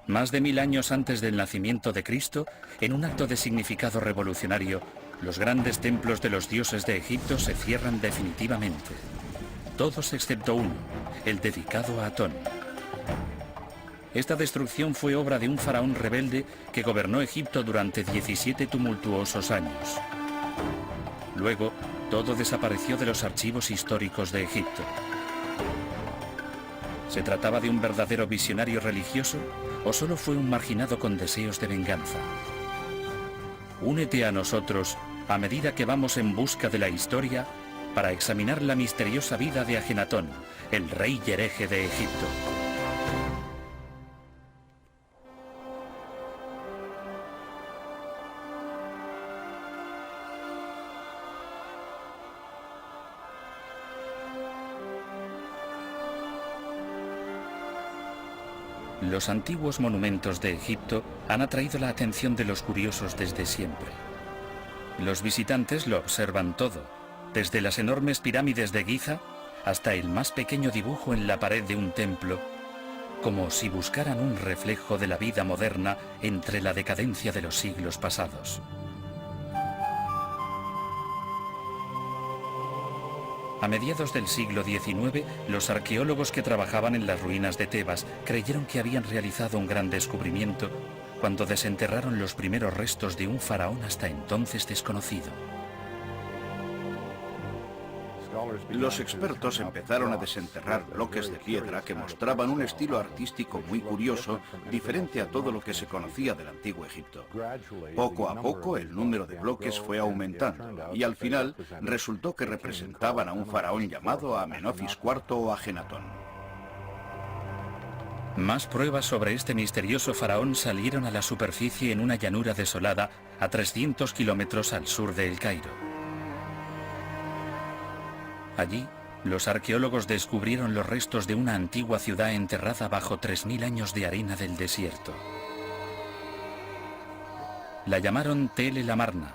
Más de 1000 años antes del nacimiento de Cristo, en un acto de significado revolucionario, los grandes templos de los dioses de Egipto se cierran definitivamente. Todos excepto uno, el dedicado a Atón. Esta destrucción fue obra de un faraón rebelde que gobernó Egipto durante 17 tumultuosos años. Luego, todo desapareció de los archivos históricos de Egipto. ¿Se trataba de un verdadero visionario religioso o solo fue un marginado con deseos de venganza? Únete a nosotros a medida que vamos en busca de la historia para examinar la misteriosa vida de Ajenatón, el rey y hereje de Egipto. Los antiguos monumentos de Egipto han atraído la atención de los curiosos desde siempre. Los visitantes lo observan todo, desde las enormes pirámides de Giza hasta el más pequeño dibujo en la pared de un templo, como si buscaran un reflejo de la vida moderna entre la decadencia de los siglos pasados. A mediados del siglo XIX, los arqueólogos que trabajaban en las ruinas de Tebas creyeron que habían realizado un gran descubrimiento cuando desenterraron los primeros restos de un faraón hasta entonces desconocido. Los expertos empezaron a desenterrar bloques de piedra que mostraban un estilo artístico muy curioso, diferente a todo lo que se conocía del antiguo Egipto. Poco a poco el número de bloques fue aumentando y al final resultó que representaban a un faraón llamado Amenofis IV o Ajenatón. Más pruebas sobre este misterioso faraón salieron a la superficie en una llanura desolada a 300 kilómetros al sur de El Cairo. Allí, los arqueólogos descubrieron los restos de una antigua ciudad enterrada bajo 3000 años de arena del desierto. La llamaron Tel el Amarna,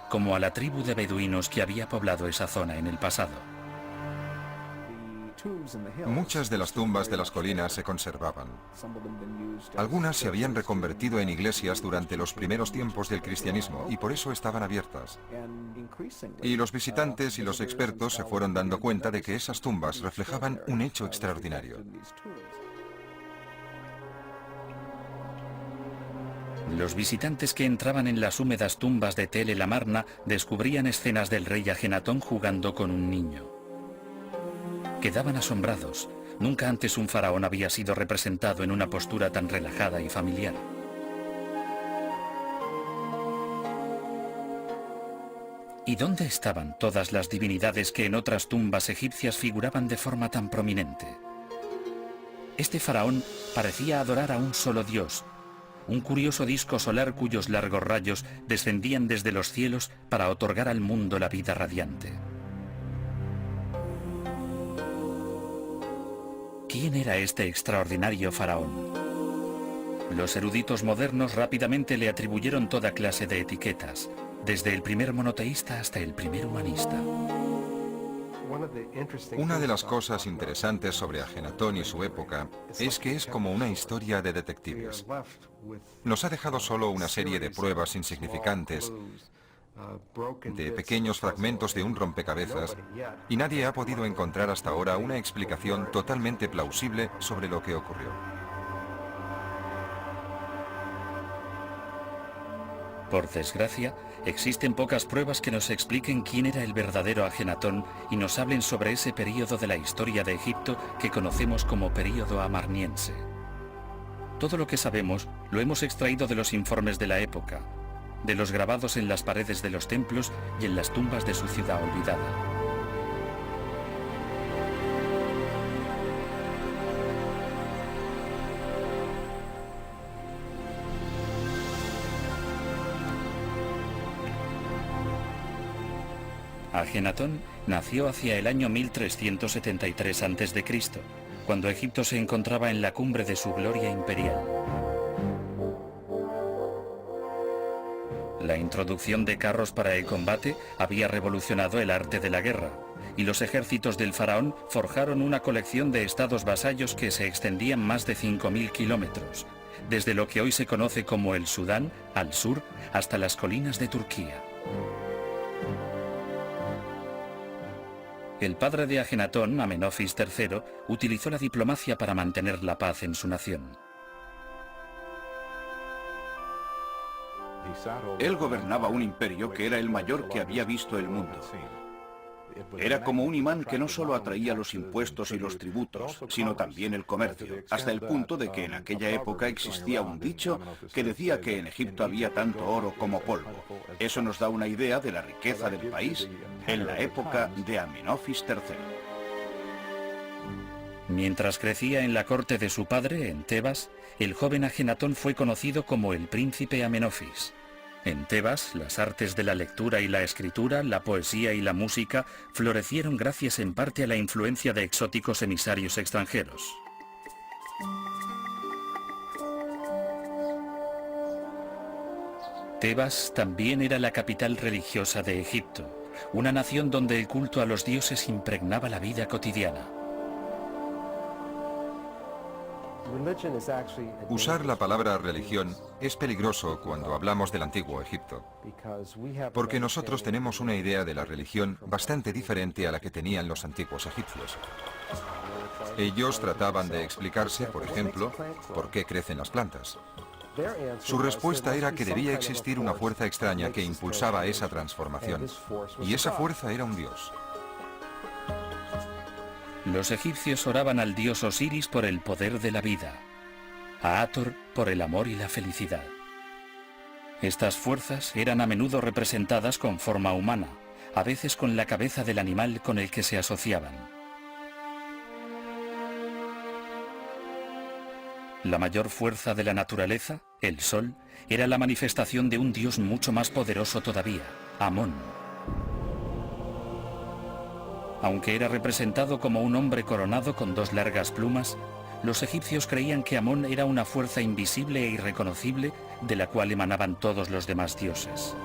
como a la tribu de beduinos que había poblado esa zona en el pasado. Muchas de las tumbas de las colinas se conservaban. Algunas se habían reconvertido en iglesias durante los primeros tiempos del cristianismo y por eso estaban abiertas. Y los visitantes y los expertos se fueron dando cuenta de que esas tumbas reflejaban un hecho extraordinario. Los visitantes que entraban en las húmedas tumbas de Tel el Amarna descubrían escenas del rey Ajenatón jugando con un niño. Quedaban asombrados. Nunca antes un faraón había sido representado en una postura tan relajada y familiar. ¿Y dónde estaban todas las divinidades que en otras tumbas egipcias figuraban de forma tan prominente? Este faraón parecía adorar a un solo dios, un curioso disco solar cuyos largos rayos descendían desde los cielos para otorgar al mundo la vida radiante. ¿Quién era este extraordinario faraón? Los eruditos modernos rápidamente le atribuyeron toda clase de etiquetas, desde el primer monoteísta hasta el primer humanista. Una de las cosas interesantes sobre Ajenatón y su época es que es como una historia de detectives. Nos ha dejado solo una serie de pruebas insignificantes, de pequeños fragmentos de un rompecabezas, y nadie ha podido encontrar hasta ahora una explicación totalmente plausible sobre lo que ocurrió. Por desgracia, existen pocas pruebas que nos expliquen quién era el verdadero Ajenatón y nos hablen sobre ese período de la historia de Egipto que conocemos como período amarniense. Todo lo que sabemos lo hemos extraído de los informes de la época, de los grabados en las paredes de los templos y en las tumbas de su ciudad olvidada. Ajenatón nació hacia el año 1373 a.C., cuando Egipto se encontraba en la cumbre de su gloria imperial. La introducción de carros para el combate había revolucionado el arte de la guerra, y los ejércitos del faraón forjaron una colección de estados vasallos que se extendían más de 5000 kilómetros, desde lo que hoy se conoce como el Sudán, al sur, hasta las colinas de Turquía. El padre de Ajenatón, Amenofis III, utilizó la diplomacia para mantener la paz en su nación. Él gobernaba un imperio que era el mayor que había visto el mundo. Era como un imán que no solo atraía los impuestos y los tributos, sino también el comercio, hasta el punto de que en aquella época existía un dicho que decía que en Egipto había tanto oro como polvo. Eso nos da una idea de la riqueza del país en la época de Amenofis III. Mientras crecía en la corte de su padre, en Tebas, el joven Ajenatón fue conocido como el príncipe Amenofis. En Tebas, las artes de la lectura y la escritura, la poesía y la música florecieron gracias en parte a la influencia de exóticos emisarios extranjeros. Tebas también era la capital religiosa de Egipto, una nación donde el culto a los dioses impregnaba la vida cotidiana. Usar la palabra religión es peligroso cuando hablamos del antiguo Egipto, porque nosotros tenemos una idea de la religión bastante diferente a la que tenían los antiguos egipcios. Ellos trataban de explicarse, por ejemplo, por qué crecen las plantas. Su respuesta era que debía existir una fuerza extraña que impulsaba esa transformación, y esa fuerza era un dios. Los egipcios oraban al dios Osiris por el poder de la vida, a Hathor por el amor y la felicidad. Estas fuerzas eran a menudo representadas con forma humana, a veces con la cabeza del animal con el que se asociaban. La mayor fuerza de la naturaleza, el sol, era la manifestación de un dios mucho más poderoso todavía, Amón. Aunque era representado como un hombre coronado con dos largas plumas, los egipcios creían que Amón era una fuerza invisible e irreconocible de la cual emanaban todos los demás dioses.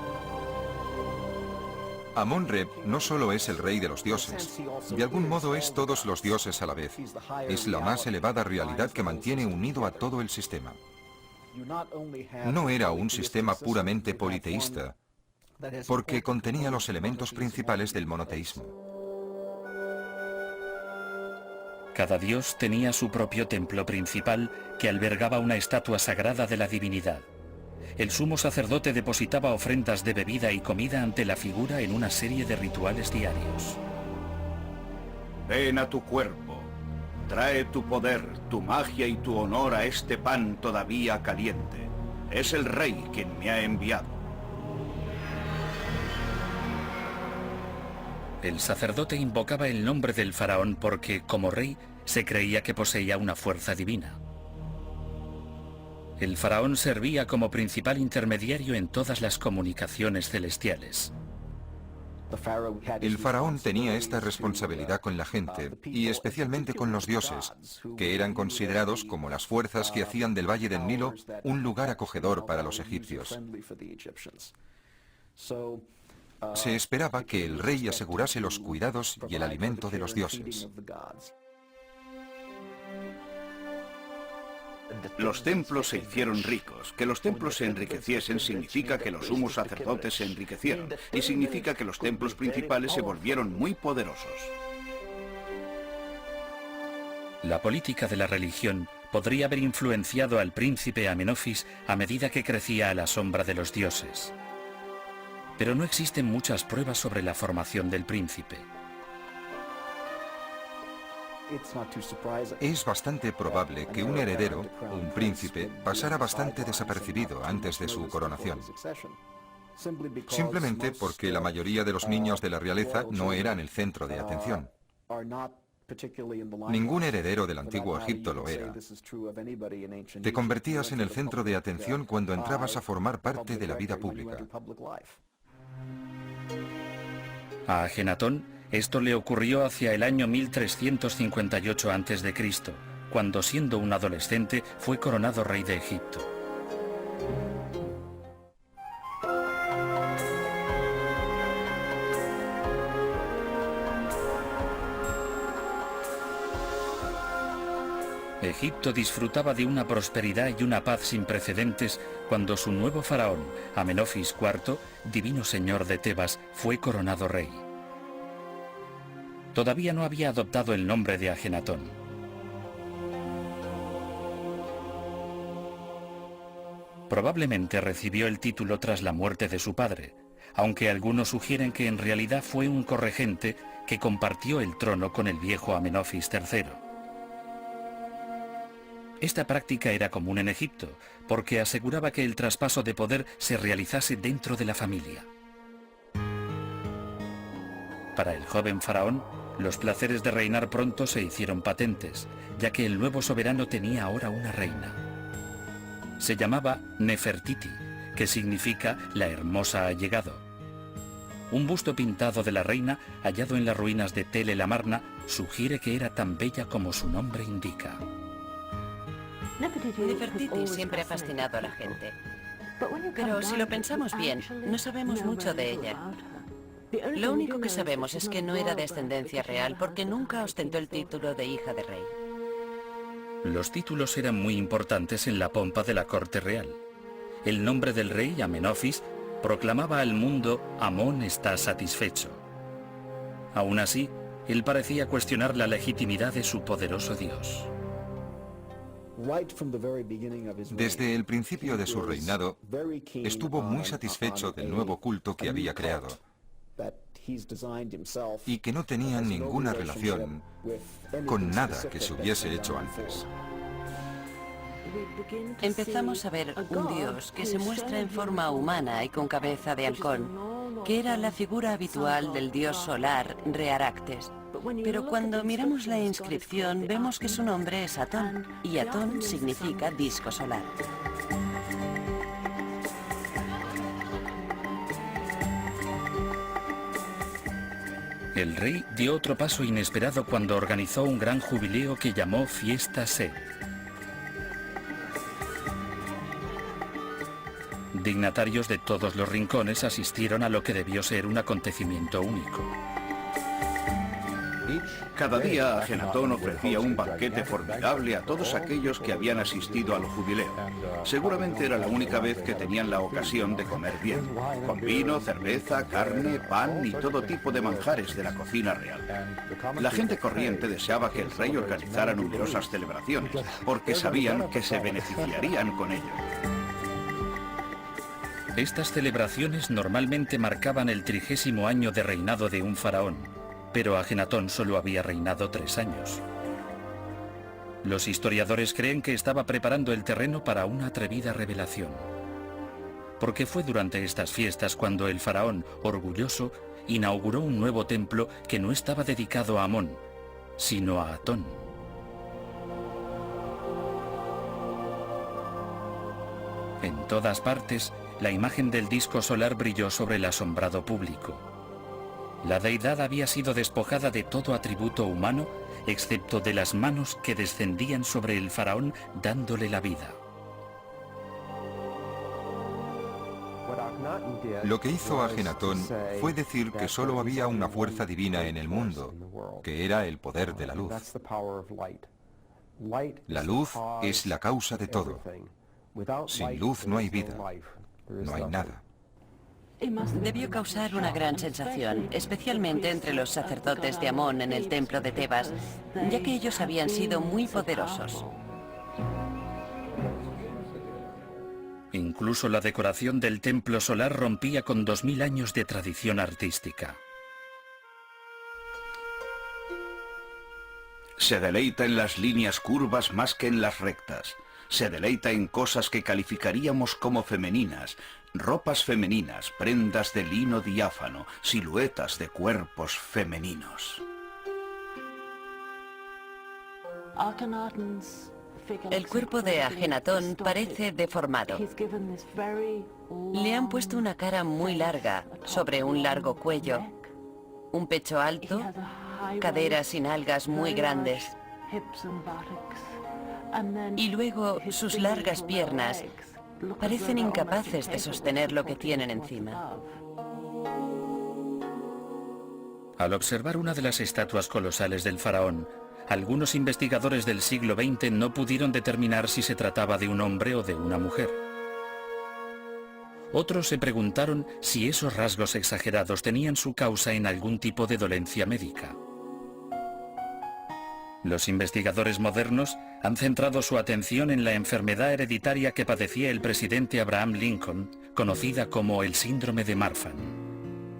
Amón-Re no solo es el rey de los dioses, de algún modo es todos los dioses a la vez. Es la más elevada realidad que mantiene unido a todo el sistema. No era un sistema puramente politeísta, porque contenía los elementos principales del monoteísmo. Cada dios tenía su propio templo principal que albergaba una estatua sagrada de la divinidad. El sumo sacerdote depositaba ofrendas de bebida y comida ante la figura en una serie de rituales diarios. Ven a tu cuerpo, trae tu poder, tu magia y tu honor a este pan todavía caliente. Es el rey quien me ha enviado. El sacerdote invocaba el nombre del faraón porque, como rey, se creía que poseía una fuerza divina. El faraón servía como principal intermediario en todas las comunicaciones celestiales. El faraón tenía esta responsabilidad con la gente, y especialmente con los dioses, que eran considerados como las fuerzas que hacían del Valle del Nilo un lugar acogedor para los egipcios. Se esperaba que el rey asegurase los cuidados y el alimento de los dioses. Los templos se hicieron ricos. Que los templos se enriqueciesen significa que los sumos sacerdotes se enriquecieron, y significa que los templos principales se volvieron muy poderosos. La política de la religión podría haber influenciado al príncipe Amenofis a medida que crecía a la sombra de los dioses. Pero no existen muchas pruebas sobre la formación del príncipe. Es bastante probable que un heredero, un príncipe, pasara bastante desapercibido antes de su coronación. Simplemente porque la mayoría de los niños de la realeza no eran el centro de atención. Ningún heredero del antiguo Egipto lo era. Te convertías en el centro de atención cuando entrabas a formar parte de la vida pública. A Ajenatón esto le ocurrió hacia el año 1358 a.C., cuando siendo un adolescente fue coronado rey de Egipto. Egipto disfrutaba de una prosperidad y una paz sin precedentes cuando su nuevo faraón, Amenofis IV, divino señor de Tebas, fue coronado rey. Todavía no había adoptado el nombre de Ajenatón. Probablemente recibió el título tras la muerte de su padre, aunque algunos sugieren que en realidad fue un corregente que compartió el trono con el viejo Amenofis III. Esta práctica era común en Egipto, porque aseguraba que el traspaso de poder se realizase dentro de la familia. Para el joven faraón, los placeres de reinar pronto se hicieron patentes, ya que el nuevo soberano tenía ahora una reina. Se llamaba Nefertiti, que significa la hermosa ha llegado. Un busto pintado de la reina, hallado en las ruinas de Tel el Amarna, sugiere que era tan bella como su nombre indica. Nefertiti siempre ha fascinado a la gente. Pero si lo pensamos bien, no sabemos mucho de ella. Lo único que sabemos es que no era de ascendencia real porque nunca ostentó el título de hija de rey. Los títulos eran muy importantes en la pompa de la corte real. El nombre del rey, Amenofis, proclamaba al mundo: Amón está satisfecho. Aún así, él parecía cuestionar la legitimidad de su poderoso Dios. Desde el principio de su reinado, estuvo muy satisfecho del nuevo culto que había creado y que no tenía ninguna relación con nada que se hubiese hecho antes. Empezamos a ver un dios que se muestra en forma humana y con cabeza de halcón, que era la figura habitual del dios solar Rearactes. Pero cuando miramos la inscripción vemos que su nombre es Atón, y Atón significa disco solar. El rey dio otro paso inesperado cuando organizó un gran jubileo que llamó Fiesta Set. Dignatarios de todos los rincones asistieron a lo que debió ser un acontecimiento único. Cada día Ajenatón ofrecía un banquete formidable a todos aquellos que habían asistido al jubileo. Seguramente era la única vez que tenían la ocasión de comer bien, con vino, cerveza, carne, pan y todo tipo de manjares de la cocina real. La gente corriente deseaba que el rey organizara numerosas celebraciones, porque sabían que se beneficiarían con ello. Estas celebraciones normalmente marcaban el 30º año de reinado de un faraón, pero Ajenatón solo había reinado 3 años. Los historiadores creen que estaba preparando el terreno para una atrevida revelación. Porque fue durante estas fiestas cuando el faraón, orgulloso, inauguró un nuevo templo que no estaba dedicado a Amón, sino a Atón. En todas partes, la imagen del disco solar brilló sobre el asombrado público. La deidad había sido despojada de todo atributo humano, excepto de las manos que descendían sobre el faraón dándole la vida. Lo que hizo Ajenatón fue decir que solo había una fuerza divina en el mundo, que era el poder de la luz. La luz es la causa de todo. Sin luz no hay vida, no hay nada. Debió causar una gran sensación, especialmente entre los sacerdotes de Amón en el templo de Tebas, ya que ellos habían sido muy poderosos. Incluso la decoración del templo solar rompía con 2000 años de tradición artística. Se deleita en las líneas curvas más que en las rectas. Se deleita en cosas que calificaríamos como femeninas, ropas femeninas, prendas de lino diáfano, siluetas de cuerpos femeninos. El cuerpo de Ajenatón parece deformado. Le han puesto una cara muy larga, sobre un largo cuello, un pecho alto, caderas sin algas muy grandes, y luego sus largas piernas parecen incapaces de sostener lo que tienen encima. Al observar una de las estatuas colosales del faraón, algunos investigadores del siglo XX no pudieron determinar si se trataba de un hombre o de una mujer. Otros se preguntaron si esos rasgos exagerados tenían su causa en algún tipo de dolencia médica. Los investigadores modernos han centrado su atención en la enfermedad hereditaria que padecía el presidente Abraham Lincoln, conocida como el síndrome de Marfan.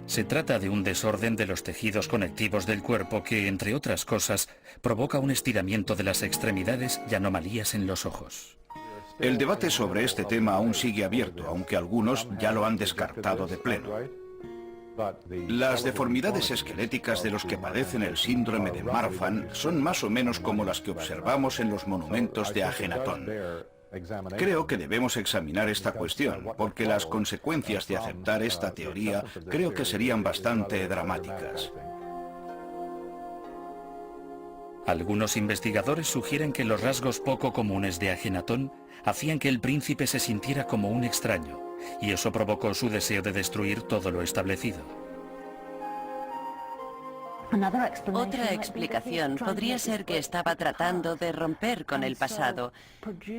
Se trata de un desorden de los tejidos conectivos del cuerpo que, entre otras cosas, provoca un estiramiento de las extremidades y anomalías en los ojos. El debate sobre este tema aún sigue abierto, aunque algunos ya lo han descartado de pleno. Las deformidades esqueléticas de los que padecen el síndrome de Marfan son más o menos como las que observamos en los monumentos de Ajenatón. Creo que debemos examinar esta cuestión, porque las consecuencias de aceptar esta teoría creo que serían bastante dramáticas. Algunos investigadores sugieren que los rasgos poco comunes de Ajenatón hacían que el príncipe se sintiera como un extraño, y eso provocó su deseo de destruir todo lo establecido. Otra explicación podría ser que estaba tratando de romper con el pasado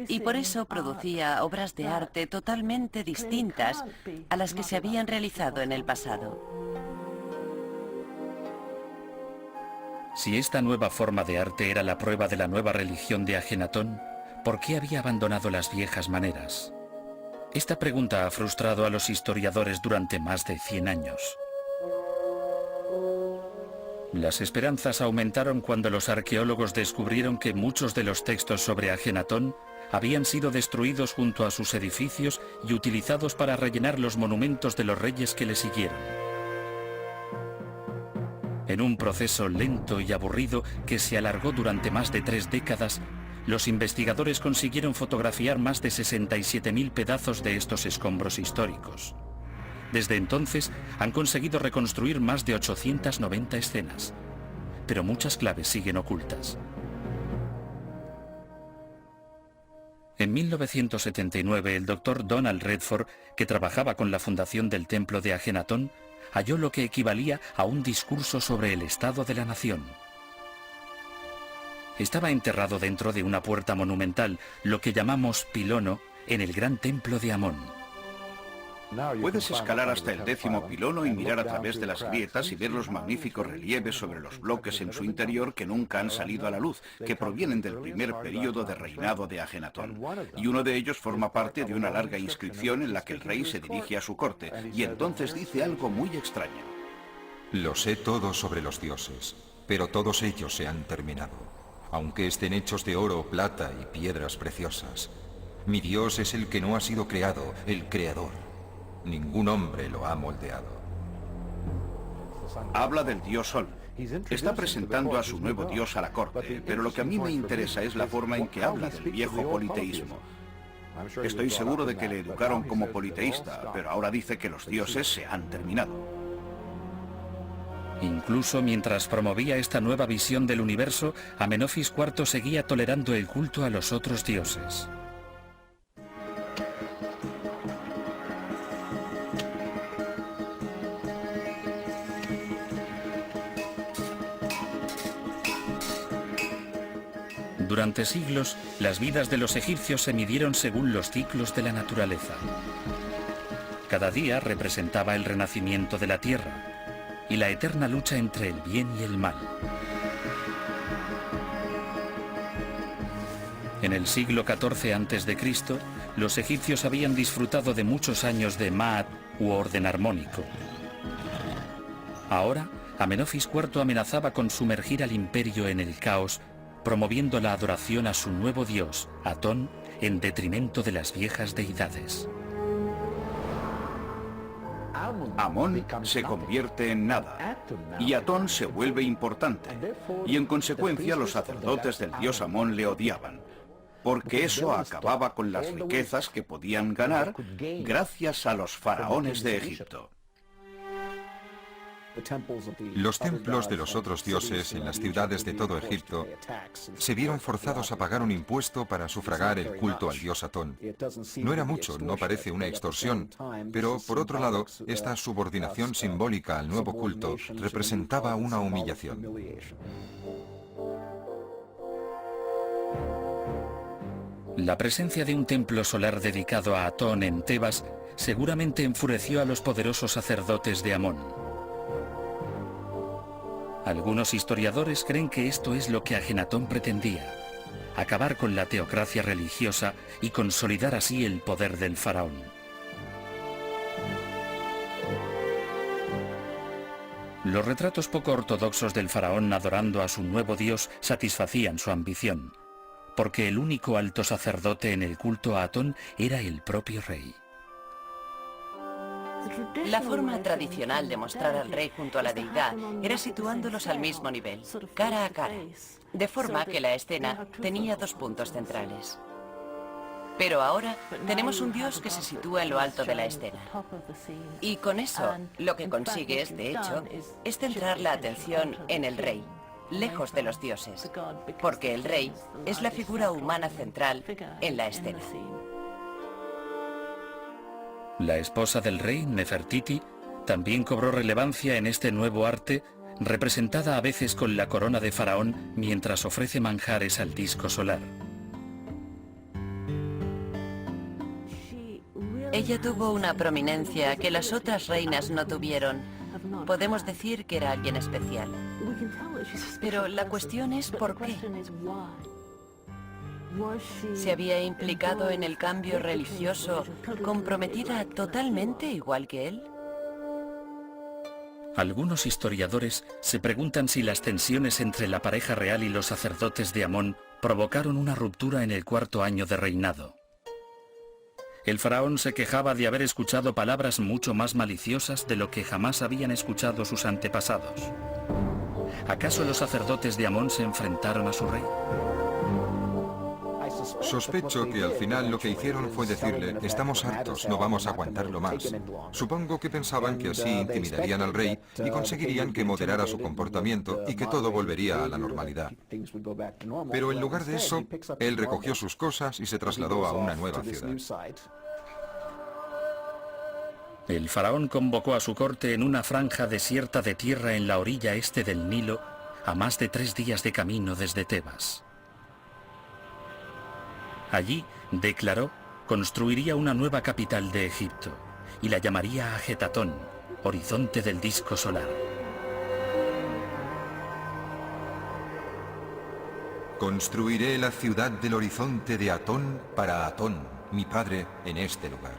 y por eso producía obras de arte totalmente distintas a las que se habían realizado en el pasado. Si esta nueva forma de arte era la prueba de la nueva religión de Ajenatón, ¿por qué había abandonado las viejas maneras? Esta pregunta ha frustrado a los historiadores durante más de 100 años. Las esperanzas aumentaron cuando los arqueólogos descubrieron que muchos de los textos sobre Ajenatón habían sido destruidos junto a sus edificios y utilizados para rellenar los monumentos de los reyes que le siguieron. En un proceso lento y aburrido que se alargó durante más de 3 décadas, los investigadores consiguieron fotografiar más de 67.000 pedazos de estos escombros históricos. Desde entonces han conseguido reconstruir más de 890 escenas, pero muchas claves siguen ocultas. En 1979, el doctor Donald Redford, que trabajaba con la fundación del templo de Ajenatón, halló lo que equivalía a un discurso sobre el estado de la nación. Estaba enterrado dentro de una puerta monumental, lo que llamamos pilono, en el gran templo de Amón. Puedes escalar hasta el 10º pilono y mirar a través de las grietas y ver los magníficos relieves sobre los bloques en su interior que nunca han salido a la luz, que provienen del primer período de reinado de Ajenatón. Y uno de ellos forma parte de una larga inscripción en la que el rey se dirige a su corte, y entonces dice algo muy extraño. Lo sé todo sobre los dioses, pero todos ellos se han terminado, aunque estén hechos de oro, plata y piedras preciosas. Mi Dios es el que no ha sido creado, el creador. Ningún hombre lo ha moldeado. Habla del dios Sol. Está presentando a su nuevo dios a la corte, pero lo que a mí me interesa es la forma en que habla del viejo politeísmo. Estoy seguro de que le educaron como politeísta, pero ahora dice que los dioses se han terminado. Incluso mientras promovía esta nueva visión del universo, Amenofis IV seguía tolerando el culto a los otros dioses. Durante siglos, las vidas de los egipcios se midieron según los ciclos de la naturaleza. Cada día representaba el renacimiento de la tierra y la eterna lucha entre el bien y el mal. En el siglo XIV a.C., los egipcios habían disfrutado de muchos años de Ma'at u orden armónico. Ahora, Amenofis IV amenazaba con sumergir al imperio en el caos, promoviendo la adoración a su nuevo dios, Atón, en detrimento de las viejas deidades. Amón se convierte en nada, y Atón se vuelve importante, y en consecuencia los sacerdotes del dios Amón le odiaban, porque eso acababa con las riquezas que podían ganar gracias a los faraones de Egipto. Los templos de los otros dioses en las ciudades de todo Egipto se vieron forzados a pagar un impuesto para sufragar el culto al dios Atón. No era mucho, no parece una extorsión, pero por otro lado, esta subordinación simbólica al nuevo culto representaba una humillación. La presencia de un templo solar dedicado a Atón en Tebas seguramente enfureció a los poderosos sacerdotes de Amón. Algunos historiadores creen que esto es lo que Ajenatón pretendía: acabar con la teocracia religiosa y consolidar así el poder del faraón. Los retratos poco ortodoxos del faraón adorando a su nuevo dios satisfacían su ambición, porque el único alto sacerdote en el culto a Atón era el propio rey. La forma tradicional de mostrar al rey junto a la deidad era situándolos al mismo nivel, cara a cara, de forma que la escena tenía dos puntos centrales. Pero ahora tenemos un dios que se sitúa en lo alto de la escena. Y con eso, lo que consigues, de hecho, es centrar la atención en el rey, lejos de los dioses, porque el rey es la figura humana central en la escena. La esposa del rey, Nefertiti, también cobró relevancia en este nuevo arte, representada a veces con la corona de faraón mientras ofrece manjares al disco solar. Ella tuvo una prominencia que las otras reinas no tuvieron. Podemos decir que era alguien especial. Pero la cuestión es ¿por qué? ¿Se había implicado en el cambio religioso, comprometida totalmente igual que él? Algunos historiadores se preguntan si las tensiones entre la pareja real y los sacerdotes de Amón provocaron una ruptura en el cuarto año de reinado. El faraón se quejaba de haber escuchado palabras mucho más maliciosas de lo que jamás habían escuchado sus antepasados. ¿Acaso los sacerdotes de Amón se enfrentaron a su rey? Sospecho que al final lo que hicieron fue decirle: estamos hartos, no vamos a aguantarlo más. Supongo que pensaban que así intimidarían al rey y conseguirían que moderara su comportamiento y que todo volvería a la normalidad. Pero en lugar de eso, él recogió sus cosas y se trasladó a una nueva ciudad. El faraón convocó a su corte en una franja desierta de tierra en la orilla este del Nilo, a más de 3 días de camino desde Tebas. Allí, declaró, construiría una nueva capital de Egipto y la llamaría Ajetatón, horizonte del disco solar. Construiré la ciudad del horizonte de Atón para Atón, mi padre, en este lugar.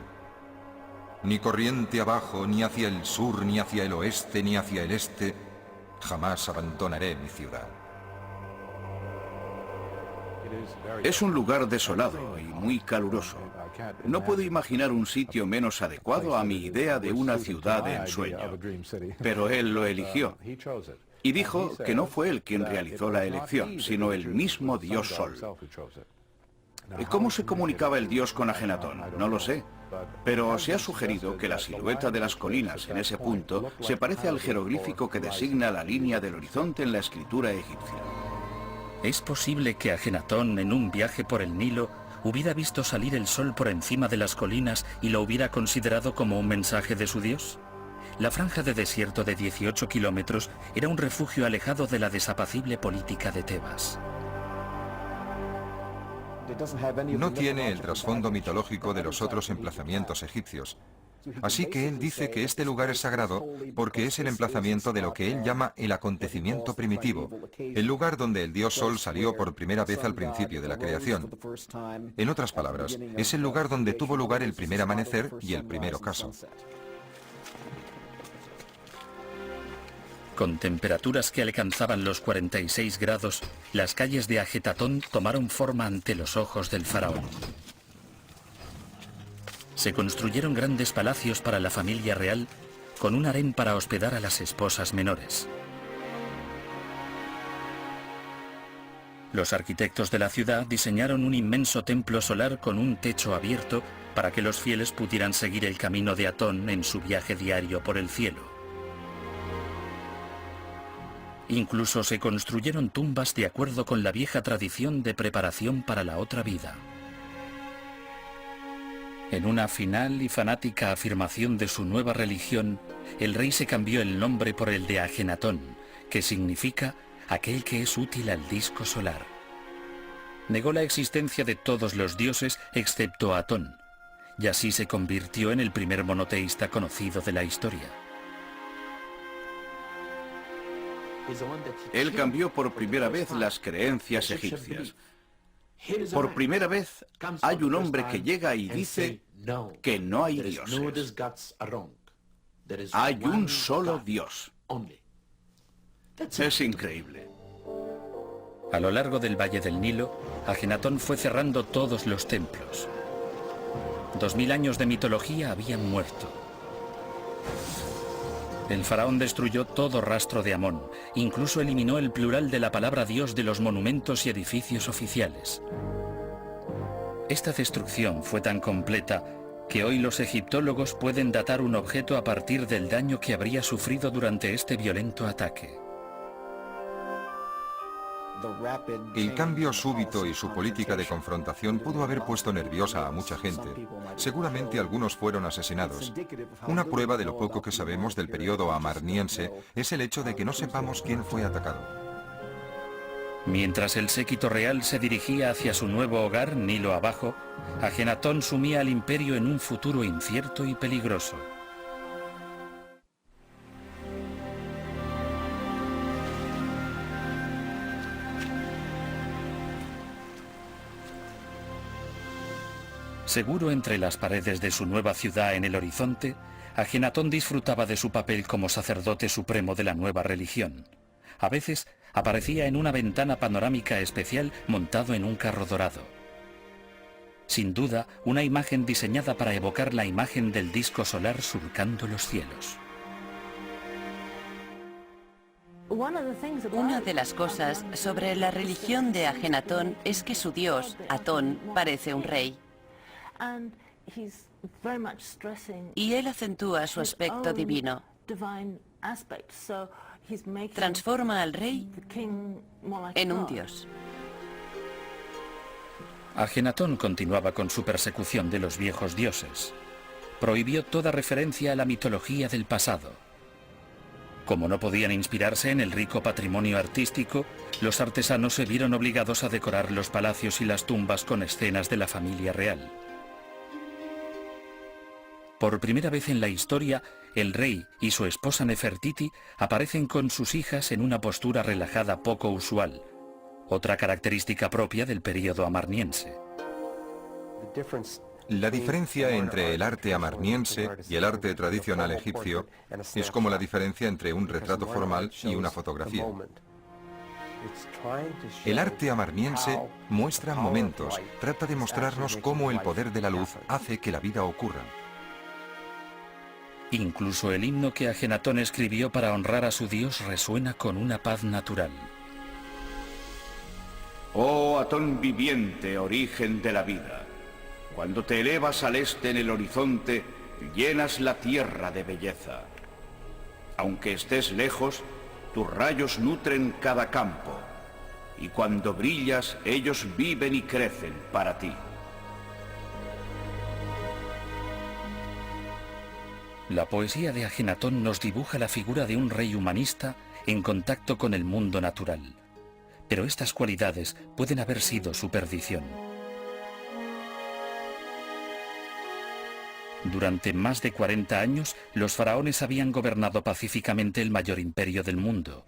Ni corriente abajo, ni hacia el sur, ni hacia el oeste, ni hacia el este, jamás abandonaré mi ciudad. Es un lugar desolado y muy caluroso. No puedo imaginar un sitio menos adecuado a mi idea de una ciudad de ensueño. Pero él lo eligió. Y dijo que no fue él quien realizó la elección, sino el mismo dios Sol. ¿Cómo se comunicaba el dios con Ajenatón? No lo sé. Pero se ha sugerido que la silueta de las colinas en ese punto se parece al jeroglífico que designa la línea del horizonte en la escritura egipcia. ¿Es posible que Ajenatón, en un viaje por el Nilo, hubiera visto salir el sol por encima de las colinas y lo hubiera considerado como un mensaje de su dios? La franja de desierto de 18 kilómetros era un refugio alejado de la desapacible política de Tebas. No tiene el trasfondo mitológico de los otros emplazamientos egipcios. Así que él dice que este lugar es sagrado porque es el emplazamiento de lo que él llama el acontecimiento primitivo, el lugar donde el dios Sol salió por primera vez al principio de la creación. En otras palabras, es el lugar donde tuvo lugar el primer amanecer y el primer ocaso. Con temperaturas que alcanzaban los 46 grados, las calles de Ajetatón tomaron forma ante los ojos del faraón. Se construyeron grandes palacios para la familia real, con un harén para hospedar a las esposas menores. Los arquitectos de la ciudad diseñaron un inmenso templo solar con un techo abierto para que los fieles pudieran seguir el camino de Atón en su viaje diario por el cielo. Incluso se construyeron tumbas de acuerdo con la vieja tradición de preparación para la otra vida. En una final y fanática afirmación de su nueva religión, el rey se cambió el nombre por el de Ajenatón, que significa aquel que es útil al disco solar. negó la existencia de todos los dioses excepto Atón, y así se convirtió en el primer monoteísta conocido de la historia. Él cambió por primera vez las creencias egipcias. Por primera vez hay un hombre que llega y dice que no hay dioses. Hay un solo Dios. Es increíble. A lo largo del Valle del Nilo, Ajenatón fue cerrando todos los templos. 2000 años de mitología habían muerto. El faraón destruyó todo rastro de Amón, incluso eliminó el plural de la palabra Dios de los monumentos y edificios oficiales. Esta destrucción fue tan completa que hoy los egiptólogos pueden datar un objeto a partir del daño que habría sufrido durante este violento ataque. El cambio súbito y su política de confrontación pudo haber puesto nerviosa a mucha gente. Seguramente algunos fueron asesinados. Una prueba de lo poco que sabemos del periodo amarniense es el hecho de que no sepamos quién fue atacado. Mientras el séquito real se dirigía hacia su nuevo hogar, Nilo abajo, Ajenatón sumía al imperio en un futuro incierto y peligroso. Seguro entre las paredes de su nueva ciudad en el horizonte, Ajenatón disfrutaba de su papel como sacerdote supremo de la nueva religión. A veces aparecía en una ventana panorámica especial montado en un carro dorado. Sin duda, una imagen diseñada para evocar la imagen del disco solar surcando los cielos. Una de las cosas sobre la religión de Ajenatón es que su dios, Atón, parece un rey. Y él acentúa su aspecto divino. Transforma al rey en un dios. Ajenatón continuaba con su persecución de los viejos dioses. Prohibió toda referencia a la mitología del pasado. Como no podían inspirarse en el rico patrimonio artístico, los artesanos se vieron obligados a decorar los palacios y las tumbas con escenas de la familia real. Por primera vez en la historia, el rey y su esposa Nefertiti aparecen con sus hijas en una postura relajada poco usual, otra característica propia del período amarniense. La diferencia entre el arte amarniense y el arte tradicional egipcio es como la diferencia entre un retrato formal y una fotografía. El arte amarniense muestra momentos, trata de mostrarnos cómo el poder de la luz hace que la vida ocurra. Incluso el himno que Ajenatón escribió para honrar a su dios resuena con una paz natural. Oh Atón viviente, origen de la vida, cuando te elevas al este en el horizonte, llenas la tierra de belleza. Aunque estés lejos, tus rayos nutren cada campo, y cuando brillas, ellos viven y crecen para ti. La poesía de Ajenatón nos dibuja la figura de un rey humanista en contacto con el mundo natural. Pero estas cualidades pueden haber sido su perdición. Durante más de 40 años, los faraones habían gobernado pacíficamente el mayor imperio del mundo.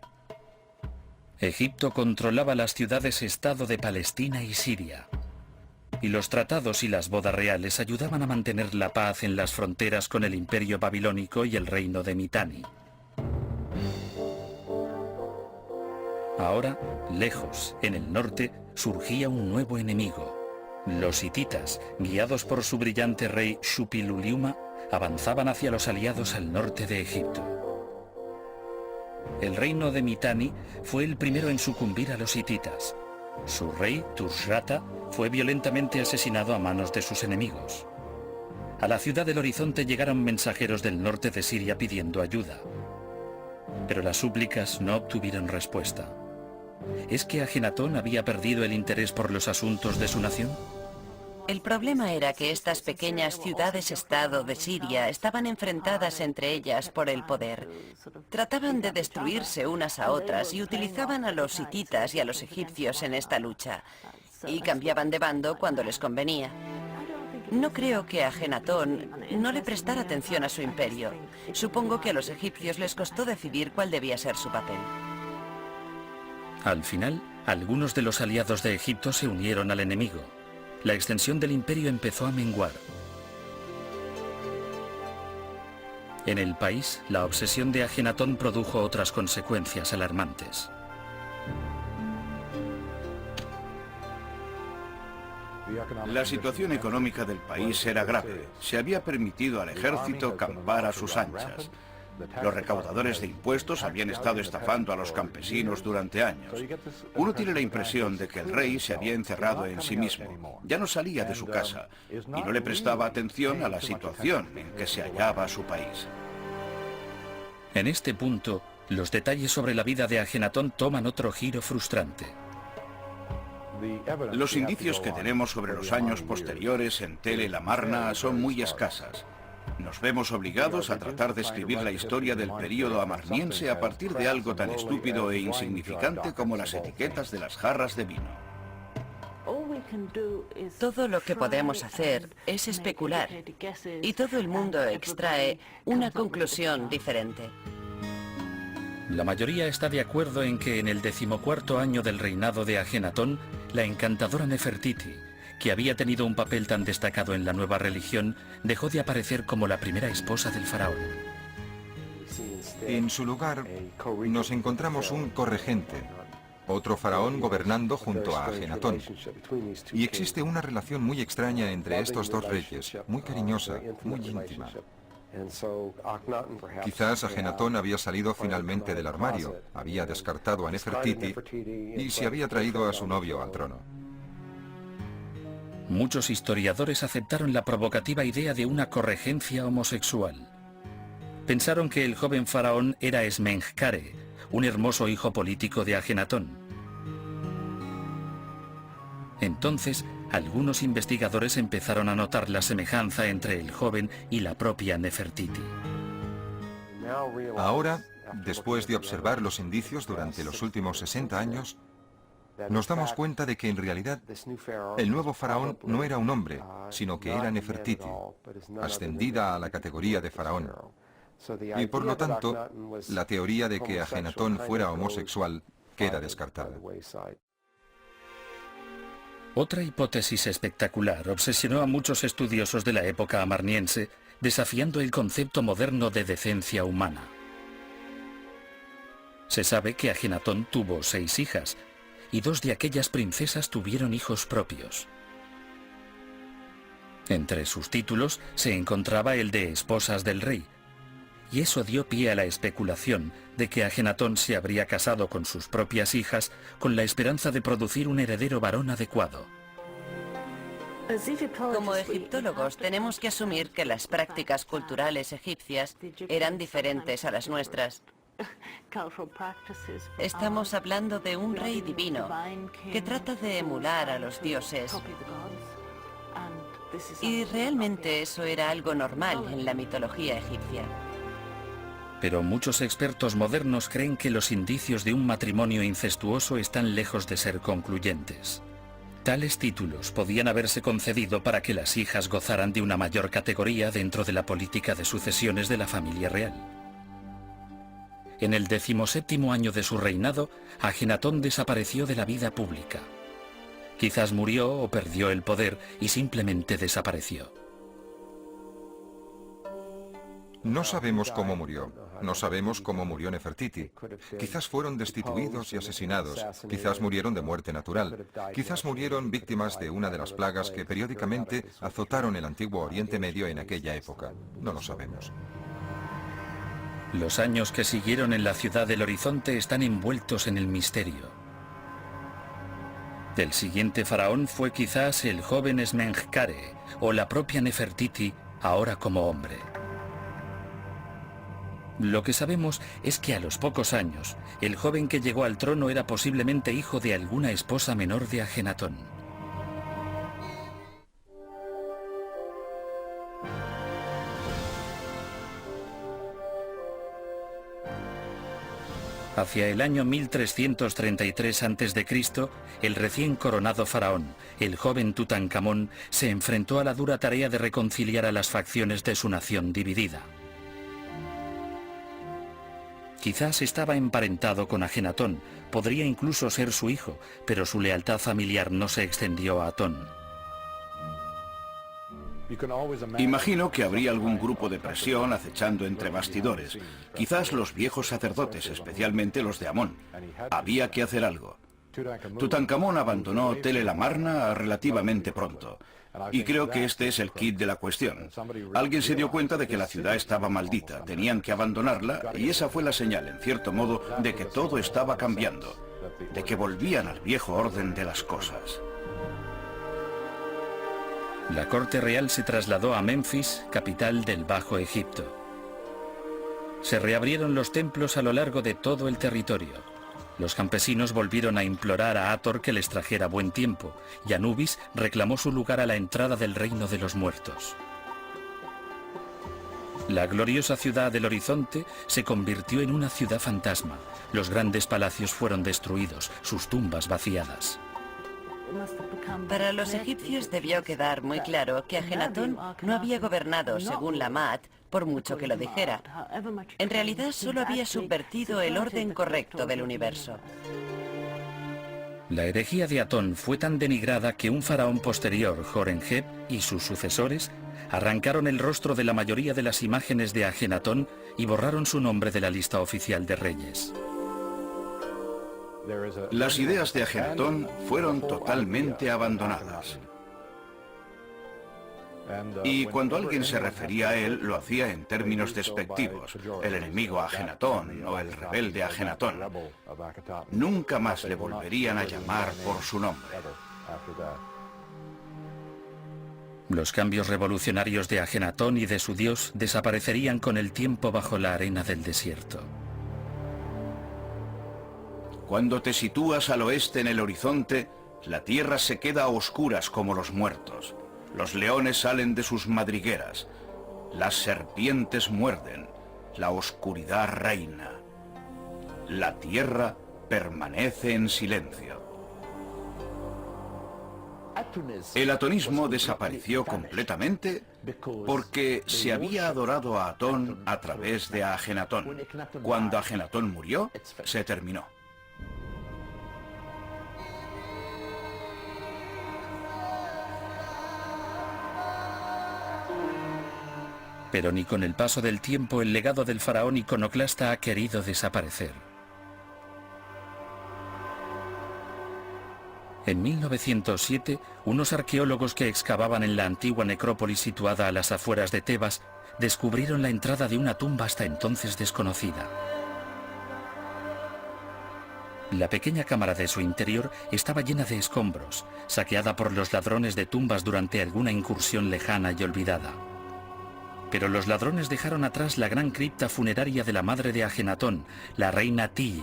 Egipto controlaba las ciudades-estado de Palestina y Siria. Y los tratados y las bodas reales ayudaban a mantener la paz en las fronteras con el imperio babilónico y el reino de Mitanni. Ahora, lejos, en el norte, surgía un nuevo enemigo. Los hititas, guiados por su brillante rey Shuppiluliuma, avanzaban hacia los aliados al norte de Egipto. El reino de Mitanni fue el primero en sucumbir a los hititas. Su rey, Tushratta, fue violentamente asesinado a manos de sus enemigos. A la ciudad del horizonte llegaron mensajeros del norte de Siria pidiendo ayuda. Pero las súplicas no obtuvieron respuesta. ¿Es que Ajenatón había perdido el interés por los asuntos de su nación? El problema era que estas pequeñas ciudades-estado de Siria estaban enfrentadas entre ellas por el poder. Trataban de destruirse unas a otras y utilizaban a los hititas y a los egipcios en esta lucha. y cambiaban de bando cuando les convenía. No creo que Ajenatón no le prestara atención a su imperio. Supongo que a los egipcios les costó decidir cuál debía ser su papel. Al final, algunos de los aliados de Egipto se unieron al enemigo. La extensión del imperio empezó a menguar. En el país, la obsesión de Ajenatón produjo otras consecuencias alarmantes. La situación económica del país era grave. Se había permitido al ejército campar a sus anchas. Los recaudadores de impuestos habían estado estafando a los campesinos durante años. Uno tiene la impresión de que el rey se había encerrado en sí mismo. Ya no salía de su casa y no le prestaba atención a la situación en que se hallaba su país. En este punto, los detalles sobre la vida de Ajenatón toman otro giro frustrante. Los indicios que tenemos sobre los años posteriores en Tel el Amarna son muy escasas. Nos vemos obligados a tratar de escribir la historia del período amarniense a partir de algo tan estúpido e insignificante como las etiquetas de las jarras de vino. Todo lo que podemos hacer es especular, y todo el mundo extrae una conclusión diferente. La mayoría está de acuerdo en que en el 14º año del reinado de Ajenatón, la encantadora Nefertiti, que había tenido un papel tan destacado en la nueva religión, dejó de aparecer como la primera esposa del faraón. En su lugar, nos encontramos un corregente, otro faraón gobernando junto a Ajenatón. Y existe una relación muy extraña entre estos dos reyes, muy cariñosa, muy íntima. Quizás Ajenatón había salido finalmente del armario, había descartado a Nefertiti y se había traído a su novio al trono. Muchos historiadores aceptaron la provocativa idea de una corregencia homosexual. Pensaron que el joven faraón era Esmenkhkare, un hermoso hijo político de Ajenatón. Entonces, algunos investigadores empezaron a notar la semejanza entre el joven y la propia Nefertiti. Ahora, después de observar los indicios durante los últimos 60 años, nos damos cuenta de que en realidad el nuevo faraón no era un hombre, sino que era Nefertiti, ascendida a la categoría de faraón. Y por lo tanto, la teoría de que Ajenatón fuera homosexual queda descartada. Otra hipótesis espectacular obsesionó a muchos estudiosos de la época amarniense, desafiando el concepto moderno de decencia humana. Se sabe que Ajenatón tuvo 6 hijas, y 2 de aquellas princesas tuvieron hijos propios. Entre sus títulos se encontraba el de esposas del rey, y eso dio pie a la especulación de que Ajenatón se habría casado con sus propias hijas con la esperanza de producir un heredero varón adecuado. Como egiptólogos tenemos que asumir que las prácticas culturales egipcias eran diferentes a las nuestras. Estamos hablando de un rey divino que trata de emular a los dioses. Y realmente eso era algo normal en la mitología egipcia. Pero muchos expertos modernos creen que los indicios de un matrimonio incestuoso están lejos de ser concluyentes. Tales títulos podían haberse concedido para que las hijas gozaran de una mayor categoría dentro de la política de sucesiones de la familia real. En el 17º año de su reinado, Ajenatón desapareció de la vida pública. Quizás murió o perdió el poder y simplemente desapareció. No sabemos cómo murió. No sabemos cómo murió Nefertiti. Quizás fueron destituidos y asesinados. Quizás murieron de muerte natural. Quizás murieron víctimas de una de las plagas que periódicamente azotaron el antiguo Oriente Medio en aquella época. No lo sabemos. Los años que siguieron en la ciudad del Horizonte están envueltos en el misterio. El siguiente faraón fue quizás el joven Esmenkhkare o la propia Nefertiti, ahora como hombre. Lo que sabemos es que a los pocos años, el joven que llegó al trono era posiblemente hijo de alguna esposa menor de Ajenatón. Hacia el año 1333 a.C., el recién coronado faraón, el joven Tutankamón, se enfrentó a la dura tarea de reconciliar a las facciones de su nación dividida. Quizás estaba emparentado con Ajenatón, podría incluso ser su hijo, pero su lealtad familiar no se extendió a Atón. Imagino que habría algún grupo de presión acechando entre bastidores. Quizás los viejos sacerdotes, especialmente los de Amón. Había que hacer algo. Tutankamón abandonó Tel el Amarna relativamente pronto. Y creo que este es el quid de la cuestión. Alguien se dio cuenta de que la ciudad estaba maldita, tenían que abandonarla, y esa fue la señal, en cierto modo, de que todo estaba cambiando, de que volvían al viejo orden de las cosas. La corte real se trasladó a Menfis, capital del Bajo Egipto. Se reabrieron los templos a lo largo de todo el territorio. Los campesinos volvieron a implorar a Hathor que les trajera buen tiempo, y Anubis reclamó su lugar a la entrada del reino de los muertos. La gloriosa ciudad del horizonte se convirtió en una ciudad fantasma. Los grandes palacios fueron destruidos, sus tumbas vaciadas. Para los egipcios debió quedar muy claro que Ajenatón no había gobernado según Lamat, por mucho que lo dijera. En realidad solo había subvertido el orden correcto del universo. La herejía de Atón fue tan denigrada que un faraón posterior, Horemheb, y sus sucesores arrancaron el rostro de la mayoría de las imágenes de Ajenatón y borraron su nombre de la lista oficial de reyes. Las ideas de Ajenatón fueron totalmente abandonadas. Y cuando alguien se refería a él, lo hacía en términos despectivos. El enemigo Ajenatón o el rebelde Ajenatón. Nunca más le volverían a llamar por su nombre. Los cambios revolucionarios de Ajenatón y de su dios desaparecerían con el tiempo bajo la arena del desierto. Cuando te sitúas al oeste en el horizonte, la tierra se queda a oscuras como los muertos. Los leones salen de sus madrigueras. Las serpientes muerden. La oscuridad reina. La tierra permanece en silencio. El atonismo desapareció completamente porque se había adorado a Atón a través de Ajenatón. Cuando Ajenatón murió, se terminó. Pero ni con el paso del tiempo el legado del faraón iconoclasta ha querido desaparecer. En 1907, unos arqueólogos que excavaban en la antigua necrópolis situada a las afueras de Tebas descubrieron la entrada de una tumba hasta entonces desconocida. La pequeña cámara de su interior estaba llena de escombros, saqueada por los ladrones de tumbas durante alguna incursión lejana y olvidada. Pero los ladrones dejaron atrás la gran cripta funeraria de la madre de Ajenatón, la reina Tiye,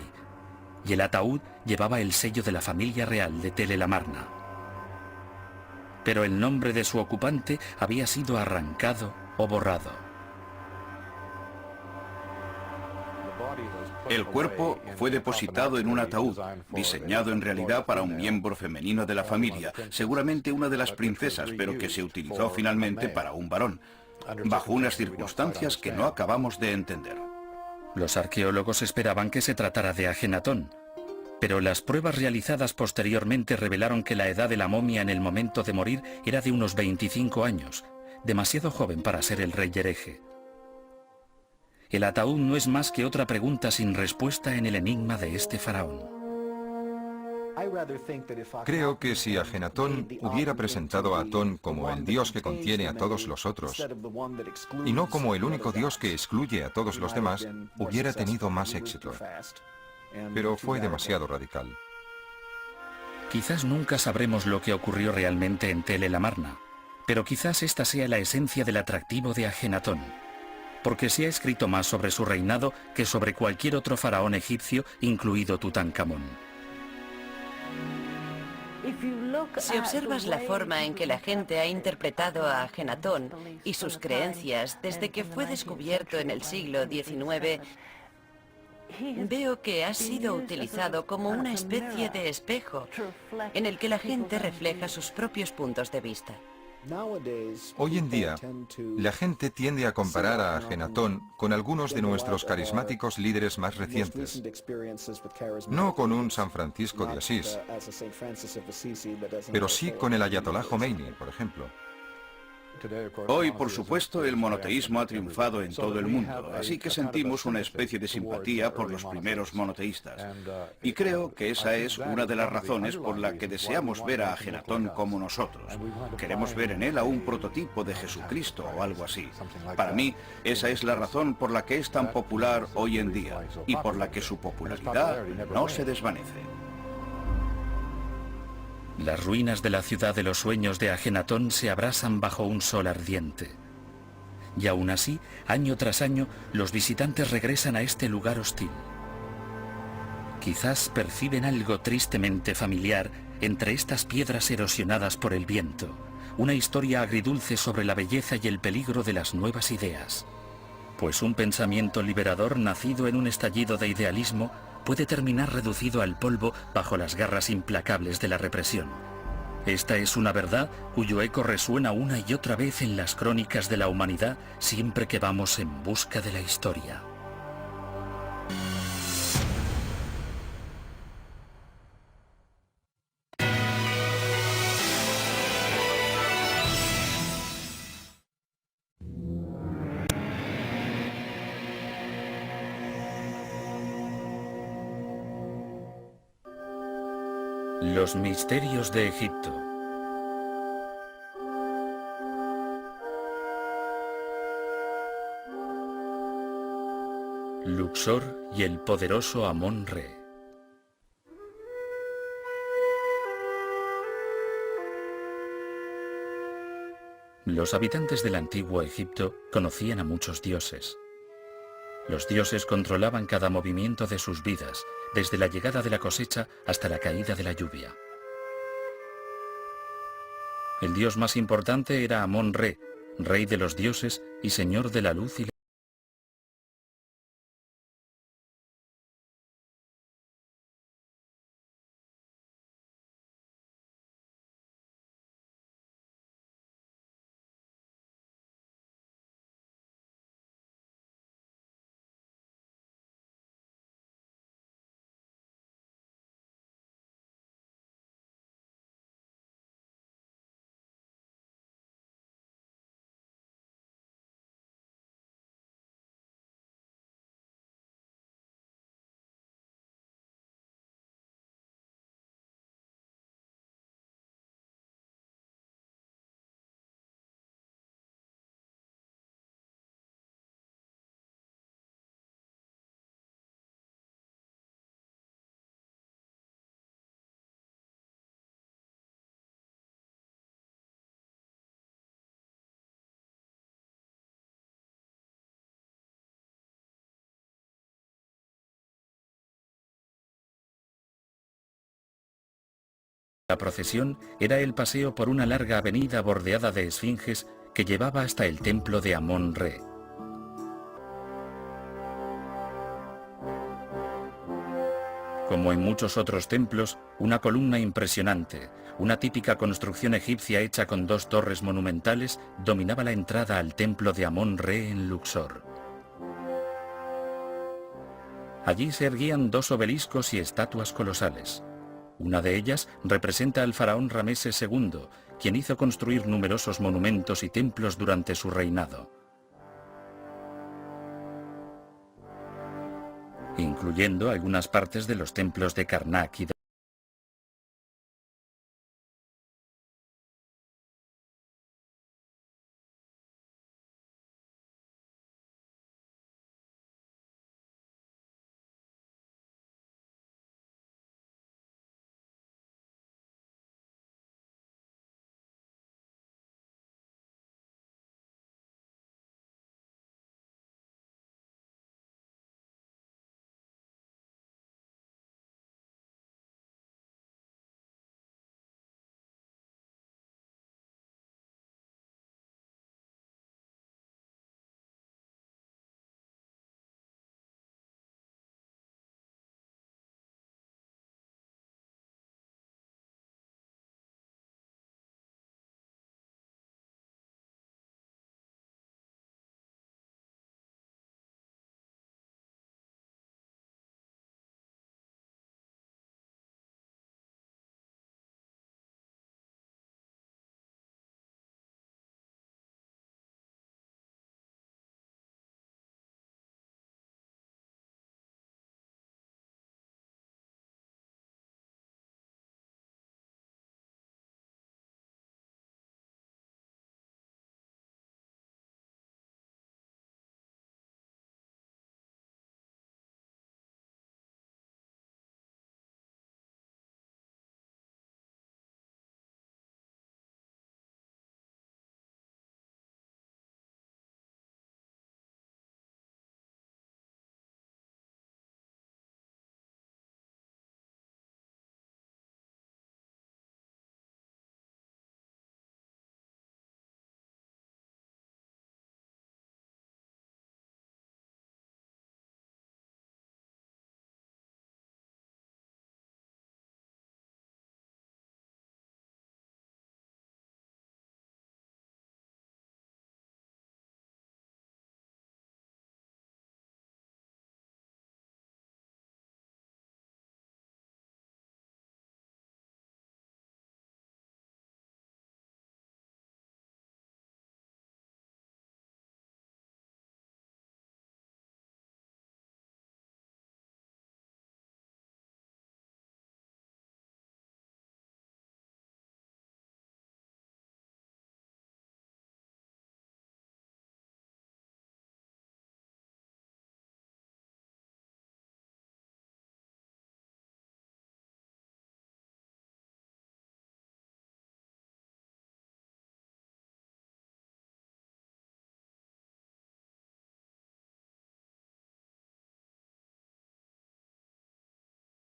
y el ataúd llevaba el sello de la familia real de Tel el Amarna. Pero el nombre de su ocupante había sido arrancado o borrado. El cuerpo fue depositado en un ataúd, diseñado en realidad para un miembro femenino de la familia, seguramente una de las princesas, pero que se utilizó finalmente para un varón, bajo unas circunstancias que no acabamos de entender. Los arqueólogos esperaban que se tratara de Ajenatón, pero las pruebas realizadas posteriormente revelaron que la edad de la momia en el momento de morir era de unos 25 años, demasiado joven para ser el rey hereje. El ataúd no es más que otra pregunta sin respuesta en el enigma de este faraón. Creo que si Ajenatón hubiera presentado a Atón como el dios que contiene a todos los otros, y no como el único dios que excluye a todos los demás, hubiera tenido más éxito. Pero fue demasiado radical. Quizás nunca sabremos lo que ocurrió realmente en Tel el Amarna, pero quizás esta sea la esencia del atractivo de Ajenatón, porque se ha escrito más sobre su reinado que sobre cualquier otro faraón egipcio, incluido Tutankamón. Si observas la forma en que la gente ha interpretado a Ajenatón y sus creencias desde que fue descubierto en el siglo XIX, Veo que ha sido utilizado como una especie de espejo en el que la gente refleja sus propios puntos de vista. Hoy en día, la gente tiende a comparar a Ajenatón con algunos de nuestros carismáticos líderes más recientes. No con un San Francisco de Asís, pero sí con el Ayatolá Jomeini, por ejemplo. Hoy, por supuesto, el monoteísmo ha triunfado en todo el mundo, así que sentimos una especie de simpatía por los primeros monoteístas. Y creo que esa es una de las razones por la que deseamos ver a Ajenatón como nosotros. Queremos ver en él a un prototipo de Jesucristo o algo así. Para mí, esa es la razón por la que es tan popular hoy en día y por la que su popularidad no se desvanece. Las ruinas de la ciudad de los sueños de Ajenatón se abrasan bajo un sol ardiente. Y aún así, año tras año, los visitantes regresan a este lugar hostil. Quizás perciben algo tristemente familiar entre estas piedras erosionadas por el viento, una historia agridulce sobre la belleza y el peligro de las nuevas ideas. Pues un pensamiento liberador nacido en un estallido de idealismo puede terminar reducido al polvo bajo las garras implacables de la represión. Esta es una verdad cuyo eco resuena una y otra vez en las crónicas de la humanidad siempre que vamos en busca de la historia. Los misterios de Egipto. Luxor y el poderoso Amón-Re. Los habitantes del antiguo Egipto conocían a muchos dioses. Los dioses controlaban cada movimiento de sus vidas, desde la llegada de la cosecha hasta la caída de la lluvia. El dios más importante era Amón-Re, rey de los dioses y señor de la luz y la... La procesión era el paseo por una larga avenida bordeada de esfinges que llevaba hasta el templo de Amón-Re. Como en muchos otros templos, una columna impresionante, una típica construcción egipcia hecha con dos torres monumentales, dominaba la entrada al templo de Amón-Re en Luxor. Allí se erguían dos obeliscos y estatuas colosales. Una de ellas representa al faraón Rameses II, quien hizo construir numerosos monumentos y templos durante su reinado, incluyendo algunas partes de los templos de Karnak y de